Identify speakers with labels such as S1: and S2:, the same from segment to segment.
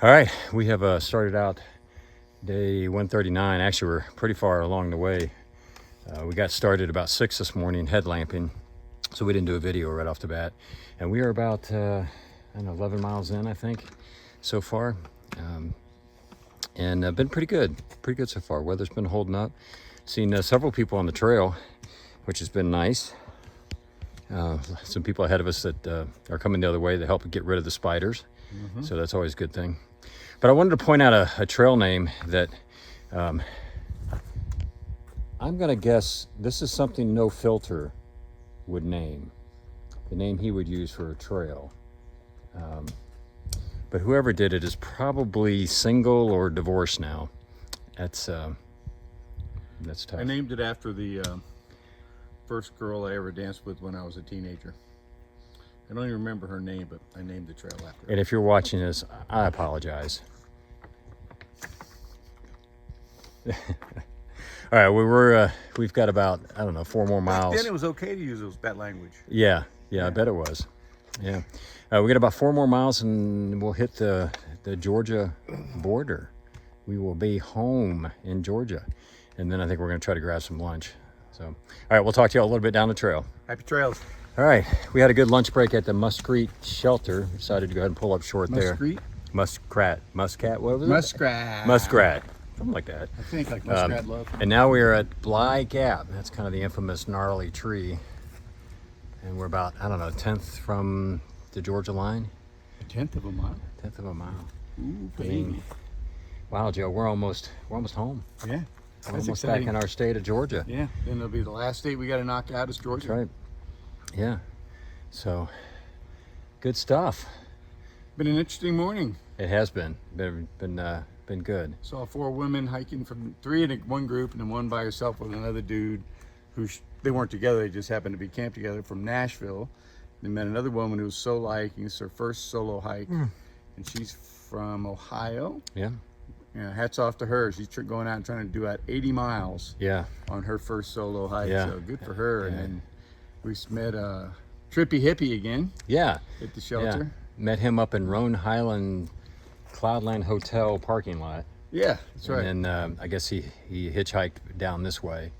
S1: All right, we have started out day 139. Actually, we're pretty far along the way. We got started about 6 this morning, headlamping, so we didn't do a video right off the bat. And we are about, I don't know, 11 miles in, I think, so far. And been pretty good so far. Weather's been holding up. Seen several people on the trail, which has been nice. Some people ahead of us that are coming the other way to help get rid of the spiders. So that's always a good thing. But I wanted to point out a trail name that I'm gonna guess this is something No Filter would name. The name he would use for a trail. But whoever did it is probably single or divorced now. That's tough.
S2: I named it after the first girl I ever danced with when I was a teenager. I don't even remember her name, but I named the trail after her.
S1: And if you're watching this, I apologize. All right, we've got about, I don't know, 4 more miles.
S2: Back then it was okay to use that language.
S1: Yeah, I bet it was. Yeah, we got about 4 more miles and we'll hit the Georgia border. We will be home in Georgia, and then I think we're going to try to grab some lunch. So, all right, we'll talk to you all a little bit down the trail.
S2: Happy trails.
S1: All right, we had a good lunch break at the Muskrat shelter. Decided to go ahead and pull up short there. Muscat, what was it? Muskrat, something like that.
S2: I think like muskrat love.
S1: And now we are at Bly Gap. That's kind of the infamous gnarly tree. And we're about, I don't know, 10th from the Georgia line.
S2: A 10th of a mile.
S1: 10th of a mile.
S2: Ooh, baby.
S1: Wow, Joe, we're almost home.
S2: Yeah.
S1: We're almost back in our state of Georgia.
S2: Yeah. Then it'll be the last state we got to knock out is Georgia.
S1: That's right. Yeah. So, good stuff.
S2: Been an interesting morning.
S1: It has been good.
S2: Saw 4 women hiking, from 3 in one group and then one by herself with another dude who they weren't together, they just happened to be camped together, from Nashville. They met another woman who was solo hiking. It's her first solo hike, and she's from Ohio.
S1: Yeah.
S2: Yeah, hats off to her. She's going out and trying to do out 80 miles.
S1: Yeah.
S2: On her first solo hike.
S1: Yeah.
S2: So good for her.
S1: Yeah.
S2: And then we met Trippy Hippie again.
S1: Yeah.
S2: At the shelter.
S1: Yeah. Met him up in Roan Highland Cloudland Hotel parking lot.
S2: Yeah, that's right.
S1: And then I guess he hitchhiked down this way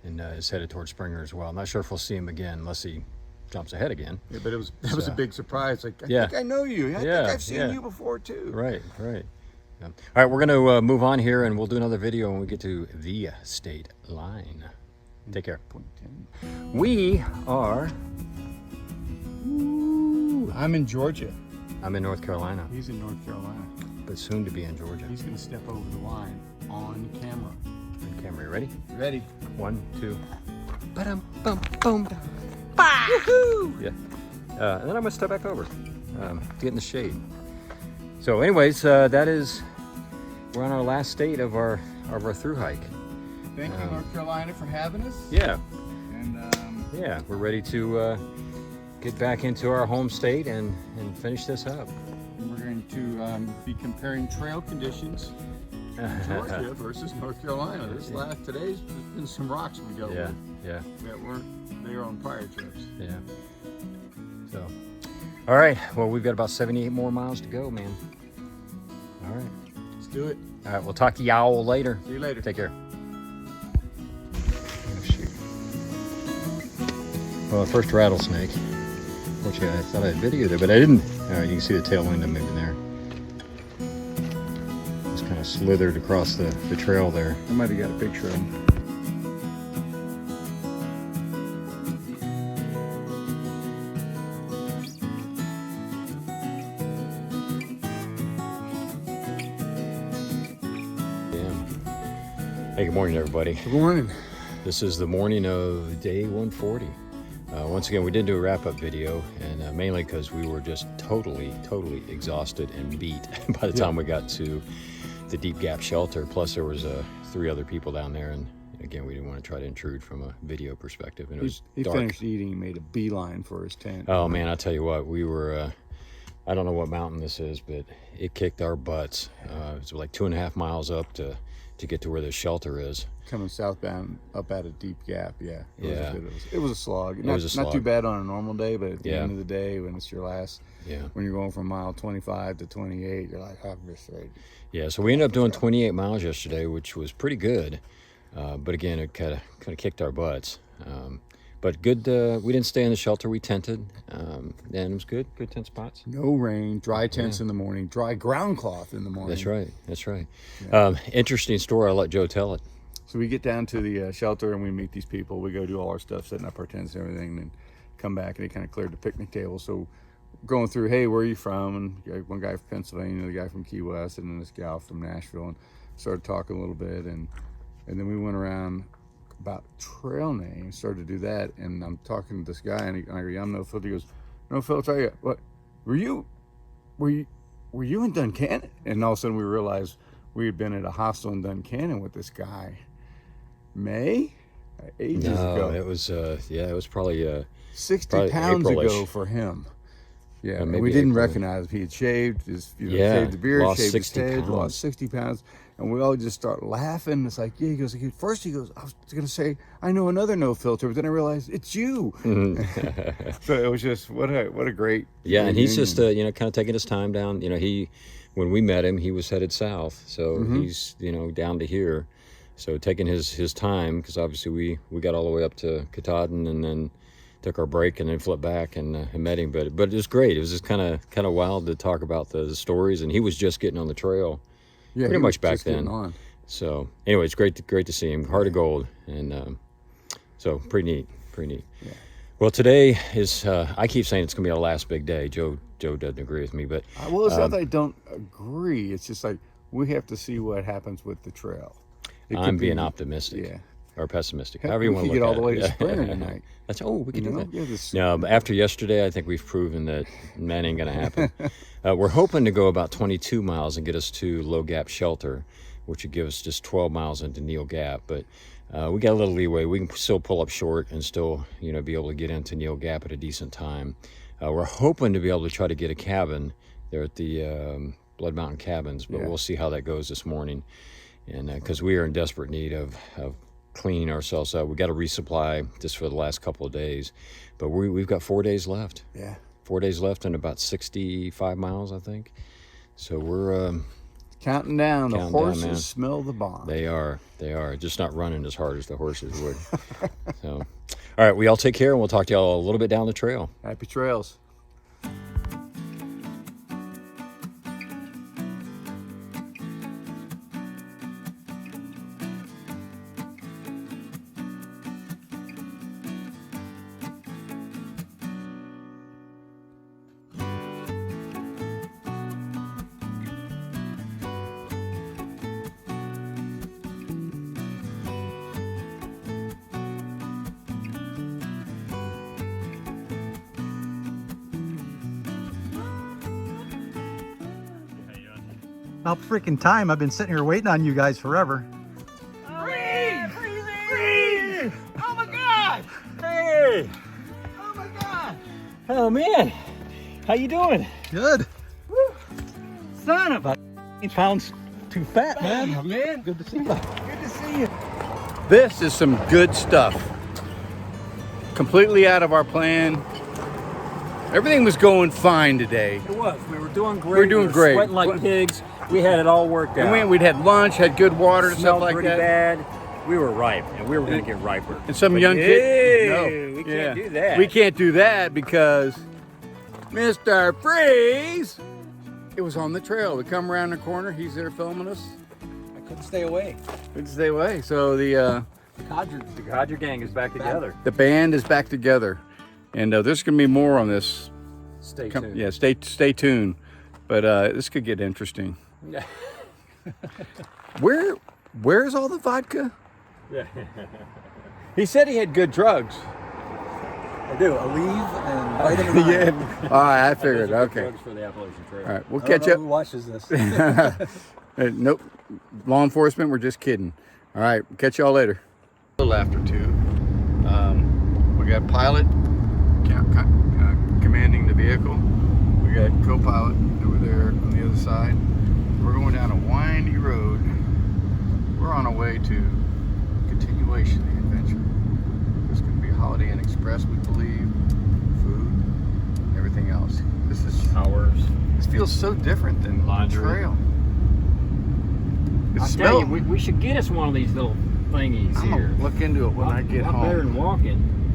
S1: and is headed towards Springer as well. I'm not sure if we'll see him again unless he jumps ahead again.
S2: Yeah, but that was a big surprise. Like, I think I know you. I think I've seen you before too.
S1: Right. Yeah. All right, we're going to move on here, and we'll do another video when we get to the state line. Take care. We are...
S2: I'm in Georgia.
S1: I'm in North Carolina.
S2: He's in North Carolina.
S1: But soon to be in Georgia.
S2: He's going to step over the line on camera.
S1: On camera, you ready?
S2: Ready.
S1: 1, 2. Ba-dum, bum, boom.
S2: Woohoo!
S1: Yeah. And then I'm going to step back over, get in the shade. So anyways, we're on our last state of our through hike.
S2: Thank you, North Carolina, for having us.
S1: Yeah.
S2: And
S1: yeah, we're ready to get back into our home state and finish this up.
S2: We're going to be comparing trail conditions in Georgia versus North Carolina. Today's been some rocks we dealt with.
S1: Yeah.
S2: That weren't there on prior trips.
S1: Yeah. So, all right. Well, we've got about 78 more miles to go, man. All right.
S2: Let's do it.
S1: All right. We'll talk to y'all later.
S2: See you later.
S1: Take care. Oh, shoot. Well, the first rattlesnake. Fortunately, I thought I had videoed it, but I didn't. All right, you can see the tail end of moving there. Just kind of slithered across the trail there.
S2: I might have got a picture of him.
S1: Hey, good morning, everybody.
S2: Good morning.
S1: This is the morning of day 140. Once again, we did do a wrap-up video, and mainly because we were just totally exhausted and beat by the time we got to the Deep Gap shelter. Plus, there was 3 other people down there, and again, we didn't want to try to intrude from a video perspective. And it was
S2: he
S1: dark.
S2: Finished eating and made a beeline for his tent.
S1: Oh man, I tell you what, we were. I don't know what mountain this is, but it kicked our butts. It was like 2.5 miles up to to get to where the shelter is.
S2: Coming southbound up at a deep gap, yeah.
S1: Yeah.
S2: It was a slog.
S1: It was a slog.
S2: Not too bad on a normal day, but at the
S1: Yeah.
S2: end of the day, when it's your last,
S1: Yeah.
S2: when you're going from mile 25 to 28, you're like, I'm just ready.
S1: Yeah, so we ended up doing 28 miles yesterday, which was pretty good. But again, it kind of kicked our butts. But good. We didn't stay in the shelter. We tented, and it was good. Good tent spots.
S2: No rain, dry tents in the morning, dry ground cloth in the morning.
S1: That's right. That's right.
S2: Yeah.
S1: Interesting story. I'll let Joe tell it.
S2: So we get down to the shelter and we meet these people. We go do all our stuff, setting up our tents and everything, and come back and they kind of cleared the picnic table. So going through, hey, where are you from? And one guy from Pennsylvania, the guy from Key West, and then this gal from Nashville, and started talking a little bit, and then we went around about trail names, started to do that, and I'm talking to this guy, and I go, yeah, I'm no filter. He goes, no filter. What? Were you in Duncannon? And all of a sudden we realized we had been at a hostel in Duncannon with this guy. Ages ago.
S1: It was it was probably
S2: 60
S1: probably
S2: pounds
S1: April-ish.
S2: ago for him. Yeah, and
S1: maybe
S2: we didn't
S1: April.
S2: recognize him. He had shaved his,
S1: Yeah,
S2: shaved the beard,
S1: lost
S2: shaved his
S1: 60
S2: head,
S1: pounds.
S2: lost 60 pounds, and we all just start laughing. It's like, yeah, he goes, first he goes, I was gonna say, I know another no filter, but then I realized it's you. So it was just what a great
S1: and he's
S2: reunion.
S1: just kind of taking his time down. When we met him, he was headed south, so he's down to here. So taking his time, because obviously we got all the way up to Katahdin and then took our break and then flipped back and met him. But it was great. It was just kind of wild to talk about the stories, and he was just getting on the trail, pretty
S2: he
S1: much
S2: was
S1: back
S2: just getting
S1: then.
S2: on.
S1: So anyway, it's great to see him. Heart of gold, and so pretty neat.
S2: Yeah.
S1: Well, today is I keep saying it's gonna be our last big day. Joe doesn't agree with me, but
S2: Well, it's not that I don't agree. It's just like we have to see what happens with the trail. It
S1: I'm
S2: could
S1: being
S2: be-
S1: optimistic.
S2: Yeah.
S1: Or pessimistic,
S2: Heck,
S1: however you
S2: we
S1: want to
S2: could
S1: look
S2: get all
S1: at
S2: the
S1: it.
S2: way to Springer tonight.
S1: We could do that.
S2: Yeah, this-
S1: No, but after yesterday, I think we've proven that ain't gonna happen. We're hoping to go about 22 miles and get us to Low Gap Shelter, which would give us just 12 miles into Neal Gap. But we got a little leeway. We can still pull up short and still, be able to get into Neal Gap at a decent time. We're hoping to be able to try to get a cabin there at the Blood Mountain Cabins, but we'll see how that goes this morning. And because we are in desperate need of cleaning ourselves up. We got to resupply just for the last couple of days, but we've got 4 days left.
S2: Yeah.
S1: 4 days left and about 65 miles, I think. So we're
S2: Counting down. The
S1: Counting down,
S2: horses
S1: man.
S2: smell the bomb.
S1: They are just not running as hard as the horses would. So, all right, we all take care, and we'll talk to y'all a little bit down the trail.
S2: Happy trails.
S3: About freaking time. I've been sitting here waiting on you guys forever.
S4: Freeze! Freeze! Oh my God!
S1: Hey!
S4: Oh my God!
S1: Oh man, how you doing?
S3: Good.
S4: Son of a
S3: 8 pounds too fat, man.
S4: man!
S3: Good to see you.
S4: Good to see you.
S2: This is some good stuff. Completely out of our plan. Everything was going fine today.
S5: It was. We were doing great.
S2: We were doing great.
S5: Sweating like pigs. We had it all worked out.
S2: And we'd had lunch, had good water and
S5: Smelled
S2: stuff like
S5: pretty
S2: that.
S5: bad. We were ripe, and we were going to get riper.
S2: And some
S5: But
S2: young
S5: hey,
S2: kid.
S5: we can't do that.
S2: We can't do that because Mr. Freeze, it was on the trail. We come around the corner. He's there filming us.
S5: I couldn't stay away.
S2: Couldn't stay away. So the
S5: The Codger gang is back together.
S2: band is back together, and there's gonna be more on this.
S5: Stay tuned.
S2: Yeah, stay tuned. But this could get interesting. Where's all the vodka? He said he had good drugs.
S3: I do. Aleve and vitamin I.
S2: Yeah. All right, I figured. Okay.
S5: Drugs for the Appalachian Trail.
S2: All right, we'll
S3: I don't
S2: catch
S3: know
S2: up.
S3: who watches this.
S2: Nope. Law enforcement, we're just kidding. All right, catch y'all later. A little after 2. We got pilot commanding the vehicle. We got co-pilot over there on the other side. We're going down a windy road. We're way to continuation of the adventure. This could be Holiday Inn Express, we believe, food, everything else. This feels so different than
S1: Laundry.
S2: trail. It
S5: I'll tell
S2: smells.
S5: you, we should get us one of these little thingies
S2: I'm
S5: here.
S2: gonna look into it when I get
S5: Lot better
S2: home.
S5: than walking.